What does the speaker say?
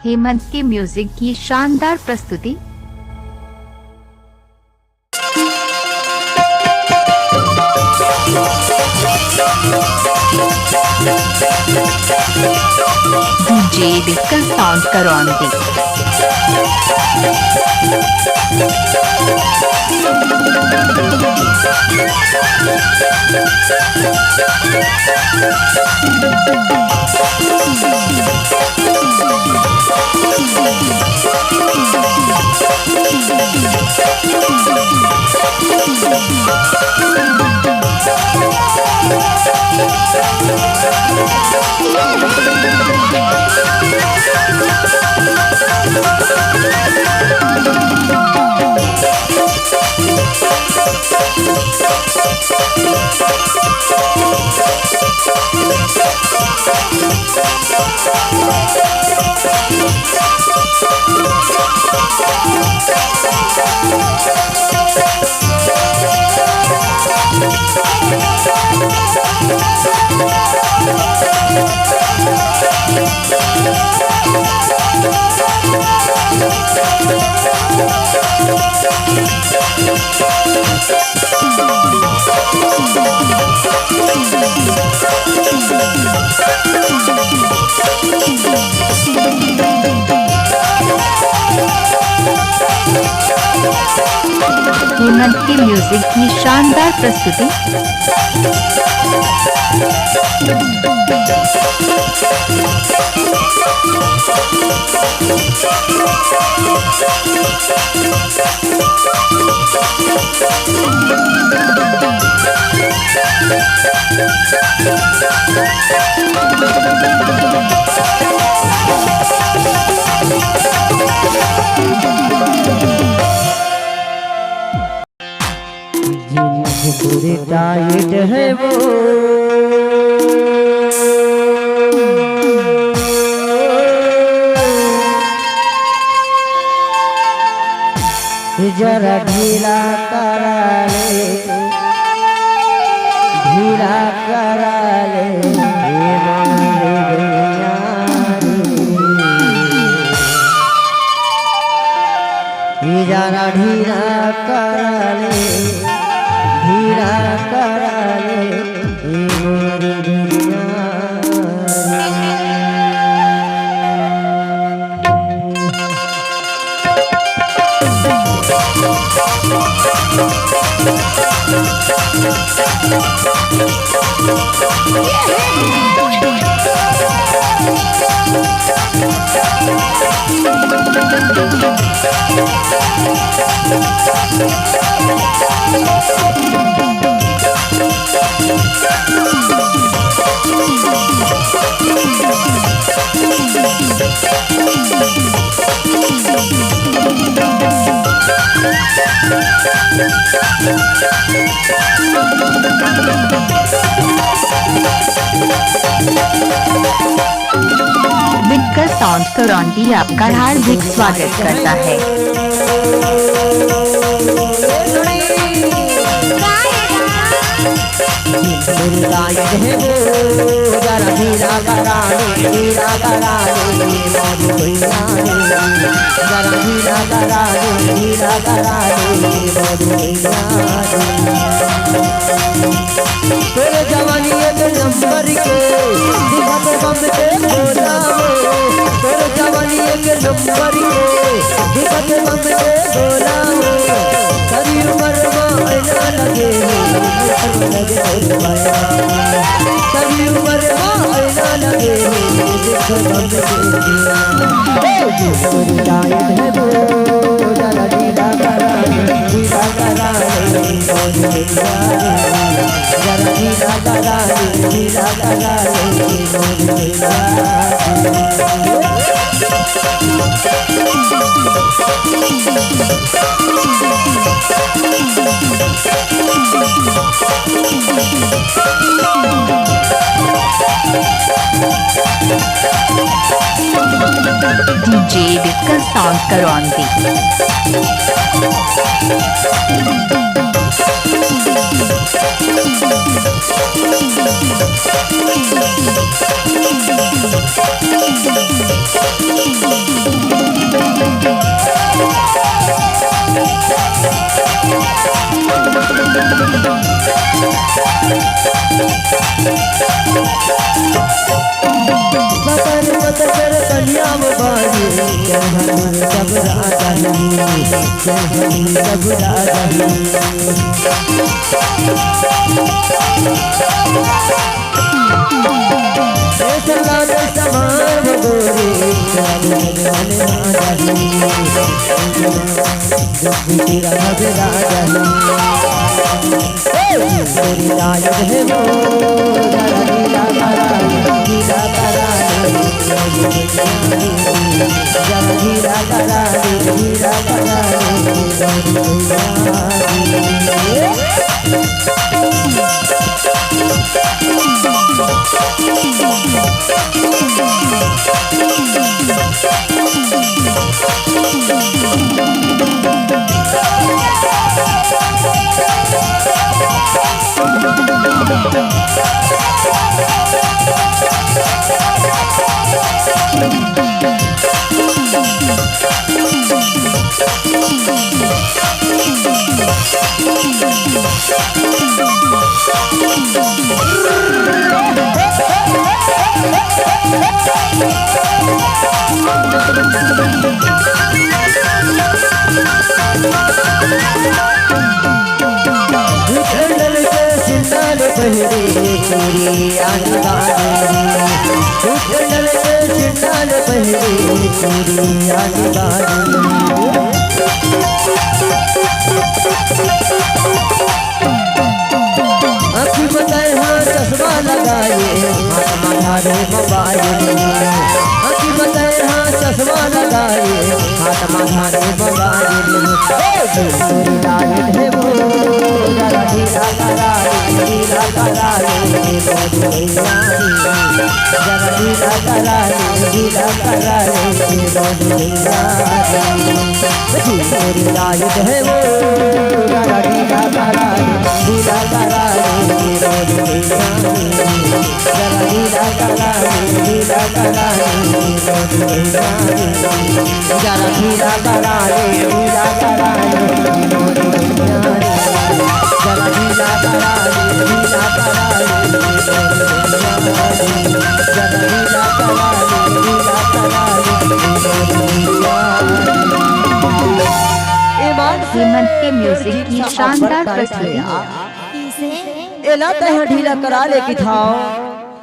हेमंत के म्यूजिक की शानदार प्रस्तुति। डीजे डिस्कस साउंड करवाएंगे। हेमंत के म्यूजिक की शानदार प्रस्तुति। पूरी टाइट है वो जरा ढीला करा ले, ढीला करा ले जरा ढीला करा ले, ढीला करा ले मोरी दुनिया। विक्टर साउंड करौंदी आपका हार्दिक स्वागत करता है। तेरे जवानी के नंबर के दिखत बम के बोला हो, तेरे जवानी के नंबर के दिखत बम के बोला हो। सारी उम्र मायना लगे सारी उम्र मायना लगे जरा ढीला करा ढीला करा जरा ढीला करा ढीला करा DJ discuss sound Karaundi. Makar Makar कन्या बारी जहन सब राजनी जहन सब राजनी चला समान गोरी जहन राजनी तेरा राजनी तेरी लायक है वो लीला करानी लीला करानी लीला करानी लीला पूरी आदिवानी उठल के चिंडल पहरी पूरी आदिवानी आँखी बताए हाँ चश्मा लगाए हाथ माथा मोबाइल आँखी बताए हाँ चश्मा लगाए हाथ माथा मोबाइल है वो जरा ढीला करानी ढीला करानी जरा ढीला करानी ढीला करानी मेरी लाइट है वो जरा ढीला करानी ढीला करानी जरा ढीला करानी ढीला करानी जरा ढीला करानी ढीला करानी जरा ढीला करानी ढीला करानी जरा ढीला करानी ढीला करानी हेमंत के म्यूजिक की शानदार प्रस्तुति। एला तह ढीला करा ले कि था